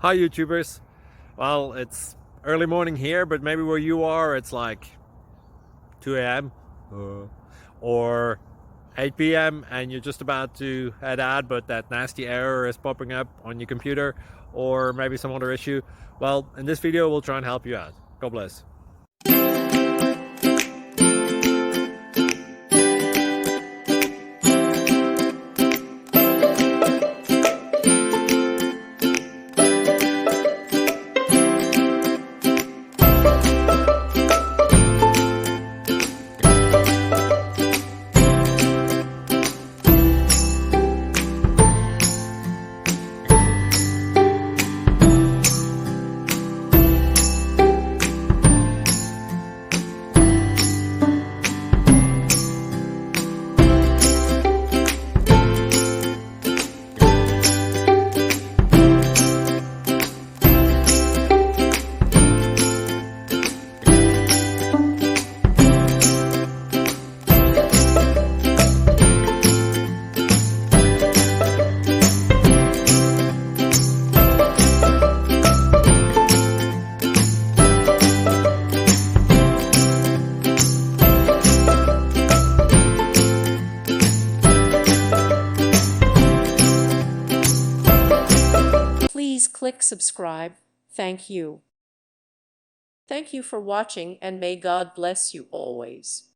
Hi YouTubers. Well, it's early morning here, but maybe where you are it's like 2 a.m. or 8 p.m. and you're just about to head out, but that nasty error is popping up on your computer, or maybe some other issue. Well, in this video we'll try and help you out. God bless. Please click subscribe. Thank you. Thank you for watching, and may God bless you always.